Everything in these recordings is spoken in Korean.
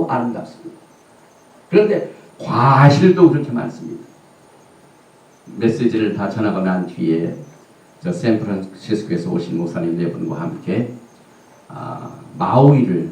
너무나도 아름답습니다. 그런데 과실도 그렇게 많습니다. 메시지를 다 전하고 난 뒤에 저 샌프란시스코에서 오신 목사님 네 분과 함께 마우이를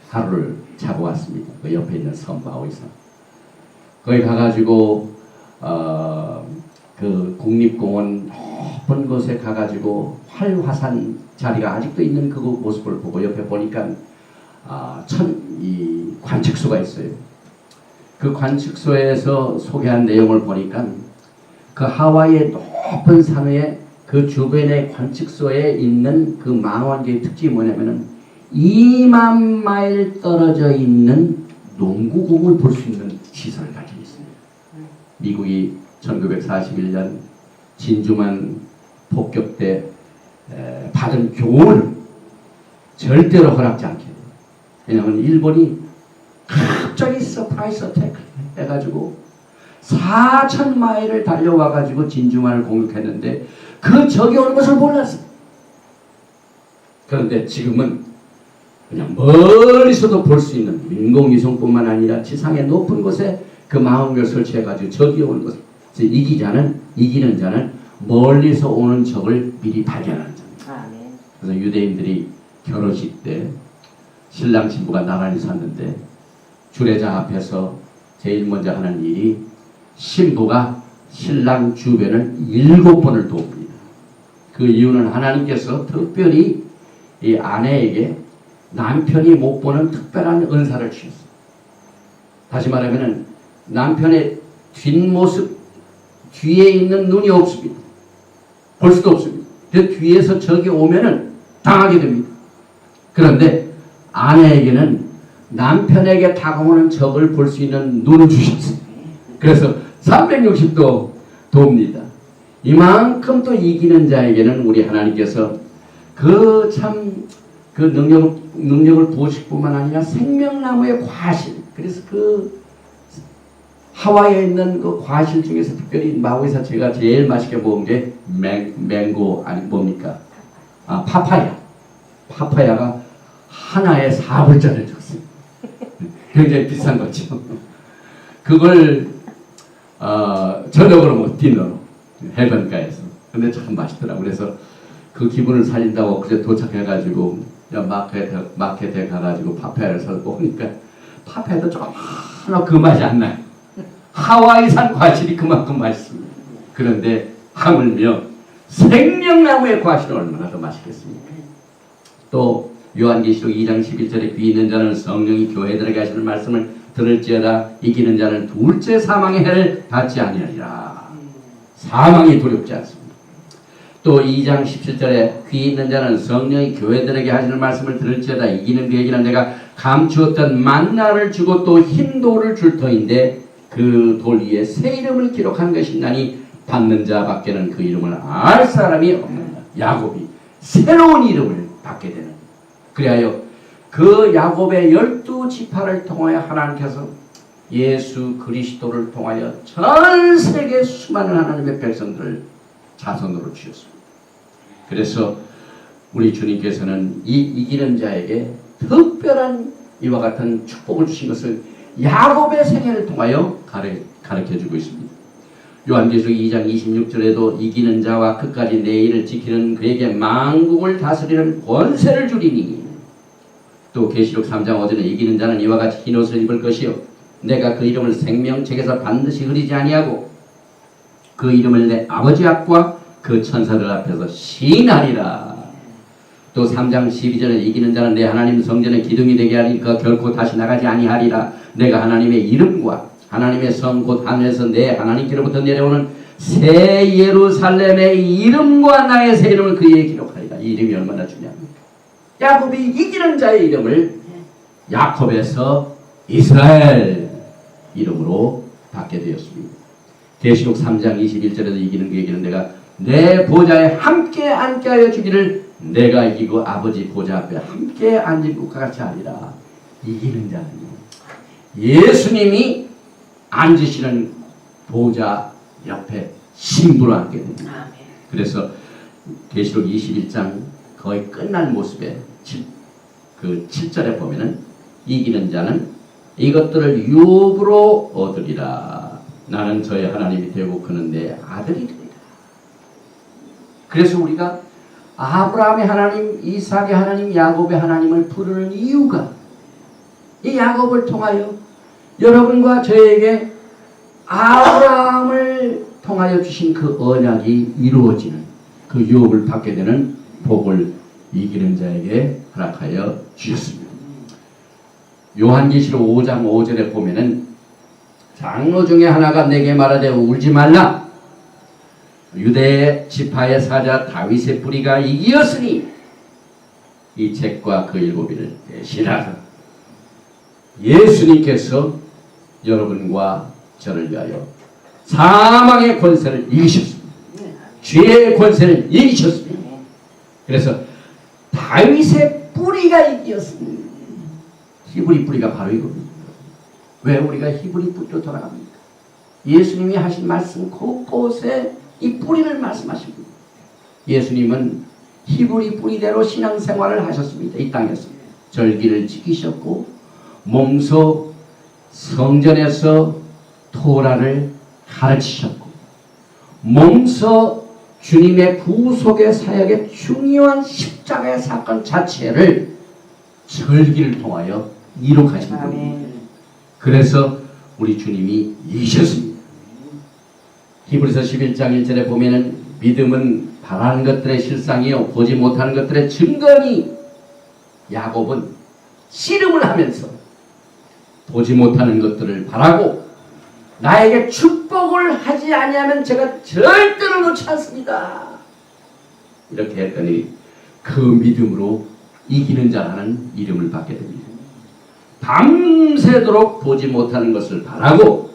하루를 자고 왔습니다. 그 옆에 있는 섬 마우이섬. 거기 가가지고 그 국립공원 높은 곳에 가가지고 활화산 자리가 아직도 있는 그 모습을 보고 옆에 보니까 이 관측소가 있어요. 그 관측소에서 소개한 내용을 보니까 그 하와이의 높은 산 위에 그 주변의 관측소에 있는 그 망원경의 특징이 뭐냐면은 2만 마일 떨어져 있는 농구공을 볼 수 있는 시설을 가지고 있습니다. 미국이 1941년 진주만 폭격 때 받은 교훈을 절대로 허락지 않게 돼요. 왜냐하면 일본이 갑자기 서프라이즈 어택 해가지고 4,000마일을 달려와가지고 진주만을 공격했는데 그 적이 오는 것을 몰랐어요. 그런데 지금은 그냥 멀리서도 볼 수 있는 인공위성뿐만 아니라 지상의 높은 곳에 그 망원경을 설치해가지고 적이 오는 것을 이기는 자는 멀리서 오는 적을 미리 발견하는 자입니다. 그래서 유대인들이 결혼식 때 신랑 신부가 나란히 섰는데 주례자 앞에서 제일 먼저 하는 일이 신부가 신랑 주변을 7번을 돕니다. 그 이유는 하나님께서 특별히 이 아내에게 남편이 못 보는 특별한 은사를 주셨어요. 다시 말하면 남편의 뒷모습, 뒤에 있는 눈이 없습니다. 볼 수도 없습니다. 그 뒤에서 적이 오면은 당하게 됩니다. 그런데 아내에게는 남편에게 다가오는 적을 볼 수 있는 눈을 주셨어요. 그래서 360도 돕니다. 이만큼 또 이기는 자에게는 우리 하나님께서 그 능력을 부으실 뿐만 아니라 생명나무의 과실, 그래서 그 하와이에 있는 그 과실 중에서 특별히 마우이에서 제가 제일 맛있게 먹은 게 맹고 아니 뭡니까? 파파야가 하나에 4불짜리를 줬어요. 굉장히 비싼 거죠. 그걸 저녁으로 먹 디너로 해변가에서. 근데 참 맛있더라고. 그래서 그 기분을 살린다고 그제 도착해가지고 마켓에 가가지고 파파야를 사고 오니까 파파야도 조금 하나 그 맛이 안 나요. 하와이산 과실이 그만큼 맛있습니다. 그런데 하물며 생명나무의 과실은 얼마나 더 맛있겠습니까? 또 요한계시록 2장 11절에 귀 있는 자는 성령이 교회들에게 하시는 말씀을 들을지어다 이기는 자는 둘째 사망의 해를 받지 아니하리라. 사망이 두렵지 않습니다. 또 2장 17절에 귀 있는 자는 성령이 교회들에게 하시는 말씀을 들을지어다 이기는 그에게는 내가 감추었던 만나를 주고 또 흰 돌을 줄 터인데 그 돌 위에 새 이름을 기록한 것이나니 받는 자밖에는 그 이름을 알 사람이 없는다. 야곱이 새로운 이름을 받게 되는. 그리하여 그 야곱의 12지파를 통하여 하나님께서 예수 그리스도를 통하여 전 세계 수많은 하나님의 백성들을 자손으로 주셨습니다. 그래서 우리 주님께서는 이 이기는 자에게 특별한 이와 같은 축복을 주신 것을 야곱의 생애를 통하여 가르쳐주고 있습니다. 요한계시록 2장 26절에도 이기는 자와 끝까지 내 일을 지키는 그에게 만국을 다스리는 권세를 주리니, 또 계시록 3장 5절에 이기는 자는 이와 같이 흰옷을 입을 것이요 내가 그 이름을 생명책에서 반드시 흐리지 아니하고 그 이름을 내 아버지 앞과 그 천사들 앞에서 시인하리라. 또 3장 12절에 이기는 자는 내 하나님 성전의 기둥이 되게 하리니 그가 결코 다시 나가지 아니하리라. 내가 하나님의 이름과 하나님의 성 곧 하늘에서 내 하나님께로부터 내려오는 새 예루살렘의 이름과 나의 새 이름을 그에게 기록하리라. 이 이름이 얼마나 중요합니까? 야곱이 이기는 자의 이름을 야곱에서 이스라엘 이름으로 받게 되었습니다. 계시록 3장 21절에도 이기는 그에게는 내가 내 보좌에 함께 앉게 하여 주기를 내가 이기고 아버지 보좌 앞에 함께 앉은 것과 같이 하리라. 이기는 자는 예수님이 앉으시는 보좌 옆에 신부로 앉게 됩니다. 그래서 계시록 21장 거의 끝날 모습에 7절에 보면은 이기는 자는 이것들을 유업으로 얻으리라. 나는 저의 하나님이 되고 그는 내 아들이 되리라. 그래서 우리가 아브라함의 하나님, 이삭의 하나님, 야곱의 하나님을 부르는 이유가 이 야곱을 통하여 여러분과 저에게 아브라함을 통하여 주신 그 언약이 이루어지는 그 유업을 받게 되는 복을 이기는 자에게 허락하여 주셨습니다. 요한계시록 5장 5절에 보면은 장로 중에 하나가 내게 말하되 울지 말라. 유대 지파의 사자 다윗의 뿌리가 이기었으니 이 책과 그 일곱이를 대신하라. 예수님께서 여러분과 저를 위하여 사망의 권세를 이기셨습니다. 죄의 권세를 이기셨습니다. 그래서 다윗의 뿌리가 이기었습니다. 히브리 뿌리가 바로 이겁니다. 왜 우리가 히브리 뿌리로 돌아갑니까? 예수님이 하신 말씀 곳곳에 이 뿌리를 말씀하십니다. 예수님은 히브리 뿌리대로 신앙생활을 하셨습니다. 이 땅에서 절기를 지키셨고 몸소 성전에서 토라를 가르치셨고 몸소 주님의 구속의 사역의 중요한 십자가의 사건 자체를 절기를 통하여 이룩하신 겁니다. 그래서 우리 주님이 이기셨습니다. 히브리서 11장 1절에 보면은 믿음은 바라는 것들의 실상이요 보지 못하는 것들의 증거니 야곱은 씨름을 하면서 보지 못하는 것들을 바라고 나에게 축복을 하지 아니하면 제가 절대로 놓지 않습니다. 이렇게 했더니 그 믿음으로 이기는 자라는 이름을 받게 됩니다. 밤새도록 보지 못하는 것을 바라고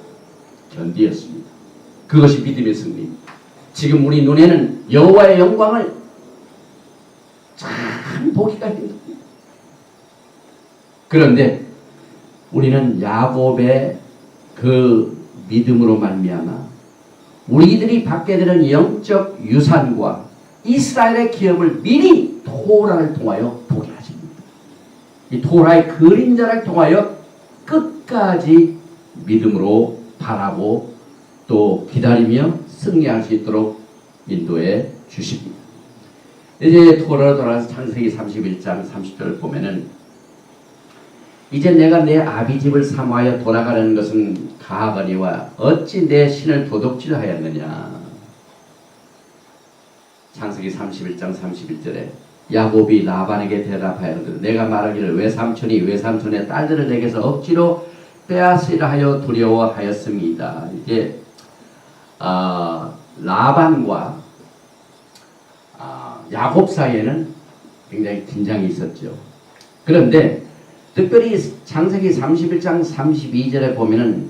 견디었습니다. 그것이 믿음의 승리입니다. 지금 우리 눈에는 여호와의 영광을 참 보기가 힘듭니다. 그런데 우리는 야곱의 그 믿음으로 말미암아 우리들이 받게 되는 영적 유산과 이스라엘의 기업을 미리 토라를 통하여 보게 하십니다. 이 토라의 그림자를 통하여 끝까지 믿음으로 바라고 또 기다리며 승리할 수 있도록 인도해 주십니다. 이제 토라로 돌아가서 창세기 31장 30절을 보면은 이제 내가 내 아비 집을 사모하여 돌아가려는 것은 가하거니와 어찌 내 신을 도둑질하였느냐. 창세기 31장 31절에 야곱이 라반에게 대답하여 내가 말하기를 외삼촌이 외삼촌의 딸들을 내게서 억지로 빼앗으려 하여 두려워하였습니다. 이게 라반과 야곱 사이에는 굉장히 긴장이 있었죠. 그런데 특별히 창세기 31장 32절에 보면은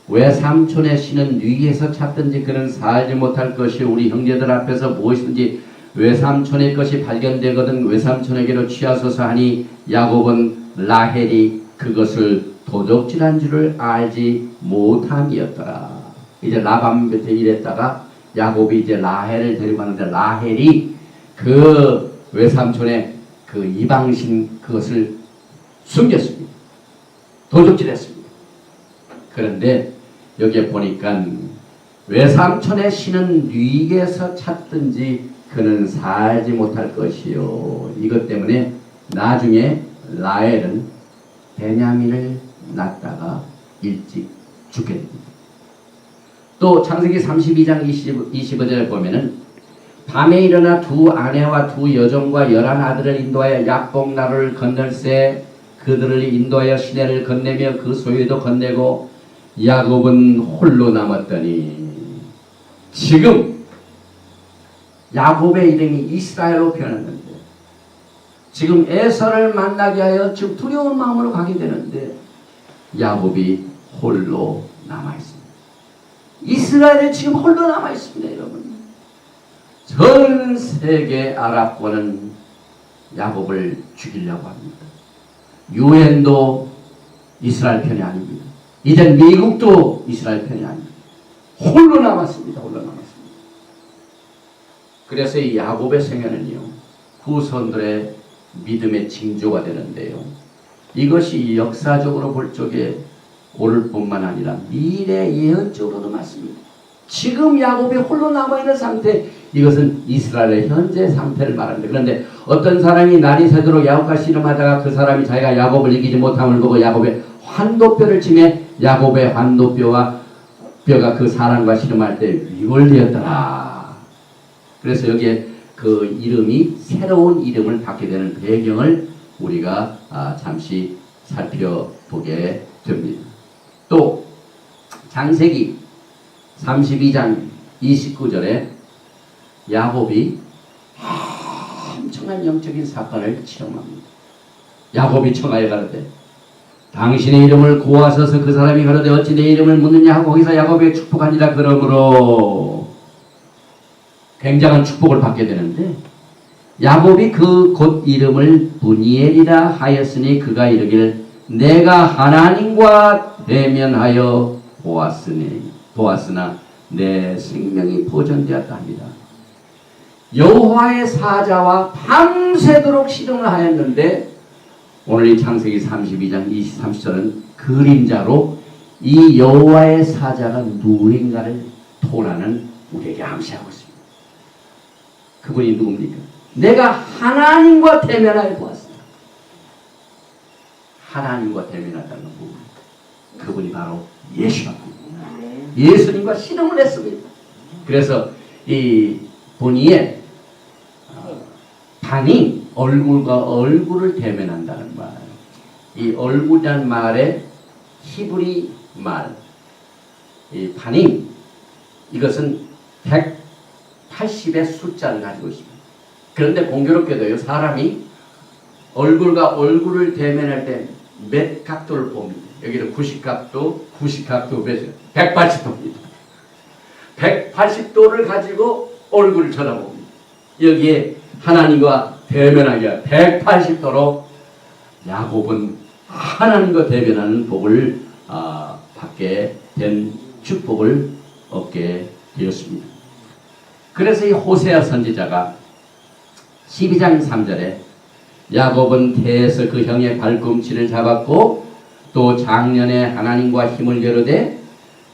외삼촌의 신은 위에서 찾든지 그는 살지 못할 것이 우리 형제들 앞에서 무엇이든지 외삼촌의 것이 발견되거든 외삼촌에게로 취하소서 하니 야곱은 라헬이 그것을 도둑질한 줄을 알지 못함이었더라. 이제 라반부터 이랬다가 야곱이 이제 라헬을 데리고 가는데 라헬이 그 외삼촌의 그 이방신 그것을 숨겼습니다. 도둑질했습니다. 그런데 여기에 보니까 외삼촌의 신은 뉘게서 찾든지 그는 살지 못할 것이요. 이것 때문에 나중에 라헬은 베냐민을 낳다가 일찍 죽게 됩니다. 또 창세기 32장 25절에 보면은 밤에 일어나 두 아내와 두 여종과 11 아들을 인도하여 약복나루를 건널세 그들을 인도하여 시내를 건네며 그 소유도 건네고 야곱은 홀로 남았더니 지금 야곱의 이름이 이스라엘로 변했는데 지금 에서를 만나게 하여 지금 두려운 마음으로 가게 되는데 야곱이 홀로 남아있습니다. 이스라엘에 지금 홀로 남아있습니다. 여러분 전 세계 아랍권은 야곱을 죽이려고 합니다. 유엔도 이스라엘 편이 아닙니다. 이제 미국도 이스라엘 편이 아닙니다. 홀로 남았습니다. 홀로 남았습니다. 그래서 이 야곱의 생애는요 후손들의 믿음의 징조가 되는데요. 이것이 역사적으로 볼 적에 올 뿐만 아니라 미래 예언적으로도 맞습니다. 지금 야곱이 홀로 남아있는 상태, 이것은 이스라엘의 현재 상태를 말합니다. 그런데 어떤 사람이 날이 새도록 야곱과 씨름하다가 그 사람이 자기가 야곱을 이기지 못함을 보고 야곱의 환도뼈를 치매 야곱의 환도뼈와 뼈가 그 사람과 씨름할 때 위골되었더라. 그래서 여기에 그 이름이 새로운 이름을 받게 되는 배경을 우리가 잠시 살펴보게 됩니다. 또 창세기 32장 29절에 야곱이 엄청난 영적인 사건을 체험합니다. 야곱이 청하여 가로되 당신의 이름을 고하소서. 그 사람이 가로되 어찌 내 이름을 묻느냐 하고 거기서 야곱에게 축복하니라. 그러므로 굉장한 축복을 받게 되는데 야곱이 그 곧 이름을 브니엘이라 하였으니 그가 이르기를 내가 하나님과 대면하여 보았으나 내 생명이 보존되었다 합니다. 여호와의 사자와 밤새도록 씨름을 하였는데 오늘 이 창세기 32장 30절은 그림자로 이 여호와의 사자가 누구인가를 토라는 우리에게 암시하고 있습니다. 그분이 누굽니까? 내가 하나님과 대면하여 보았습니다. 하나님과 대면하다는 부분, 그분이 바로 예수입니다. 예수님과 씨름을 했습니다. 그래서 이 본이의 반이 얼굴과 얼굴을 대면한다는 말, 이 얼굴이라는 말의 히브리 말, 이 반임, 이것은 180의 숫자를 가지고 있습니다. 그런데 공교롭게도요, 사람이 얼굴과 얼굴을 대면할 때 몇 각도를 봅니다. 여기는 90각도, 90각도 몇이요? 180도입니다. 180도를 가지고 얼굴을 쳐다봅니다. 여기에 하나님과 대면하기가 180도로 야곱은 하나님과 대면하는 복을 받게 된 축복을 얻게 되었습니다. 그래서 이 호세아 선지자가 12장 3절에 야곱은 태에서 그 형의 발꿈치를 잡았고 또 작년에 하나님과 힘을 겨루되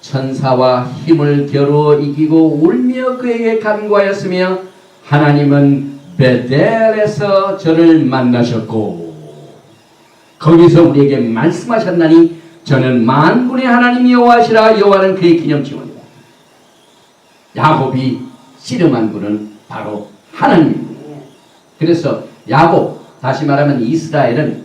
천사와 힘을 겨루어 이기고 울며 그에게 간구하였으며 하나님은 베델에서 저를 만나셨고 거기서 우리에게 말씀하셨나니 저는 만군의 하나님 여호와시라. 여호와는 그의 기념치원이다. 야곱이 씨름한 분은 바로 하나님입니다. 그래서 야곱, 다시 말하면 이스라엘은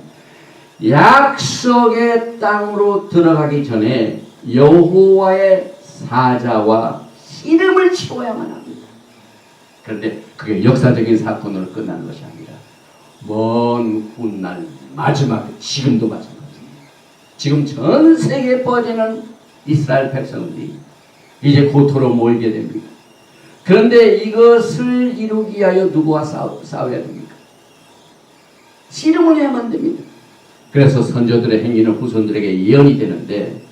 약속의 땅으로 들어가기 전에 여호와의 사자와 씨름을 치워야만 합니다. 그런데 그게 역사적인 사건으로 끝나는 것이 아니라 먼 훗날 마지막, 지금도 마찬가지입니다. 지금 전 세계에 퍼지는 이스라엘 백성들이 이제 고토로 모이게 됩니다. 그런데 이것을 이루기 위하여 누구와 싸워야 됩니까? 씨름을 해야만 됩니다. 그래서 선조들의 행위는 후손들에게 예언이 되는데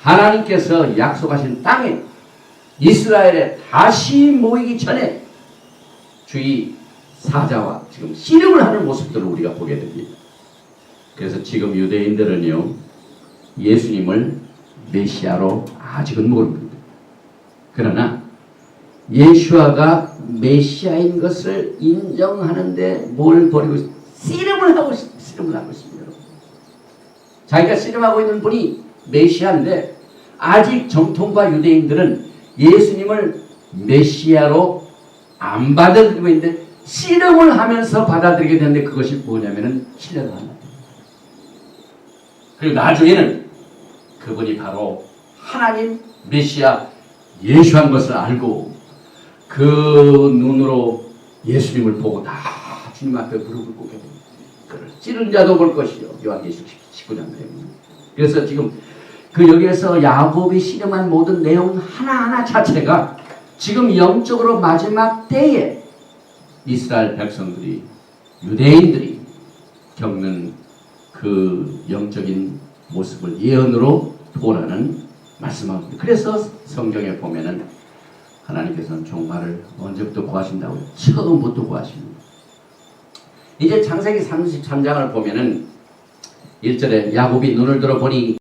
하나님께서 약속하신 땅에 이스라엘에 다시 모이기 전에 주의 사자와 지금 씨름을 하는 모습들을 우리가 보게 됩니다. 그래서 지금 유대인들은요, 예수님을 메시아로 아직은 모릅니다. 그러나 예수아가 메시아인 것을 인정하는데 뭘 버리고 씨름을 하고 있습니다. 자기가 씨름하고 있는 분이 메시아인데 아직 정통과 유대인들은 예수님을 메시아로 안 받아들이고 있는데 씨름을 하면서 받아들이게 되는데 그것이 뭐냐면은 신뢰가 안 됩니다. 그리고 나중에는 그분이 바로 하나님 메시아 예수한 것을 알고 그 눈으로 예수님을 보고 다 주님 앞에 무릎을 꿇게 됩니다. 그를 찌른 자도 볼 것이요. 요한계시록 19장 내용입니다. 그래서 지금 그 여기에서 야곱이 씨름한 모든 내용 하나하나 자체가 지금 영적으로 마지막 때에 이스라엘 백성들이, 유대인들이 겪는 그 영적인 모습을 예언으로 토라는 말씀합니다. 그래서 성경에 보면은 하나님께서는 종말을 언제부터 구하신다고요? 처음부터 구하십니다. 이제 창세기 33장을 보면은 1절에 야곱이 눈을 들어 보니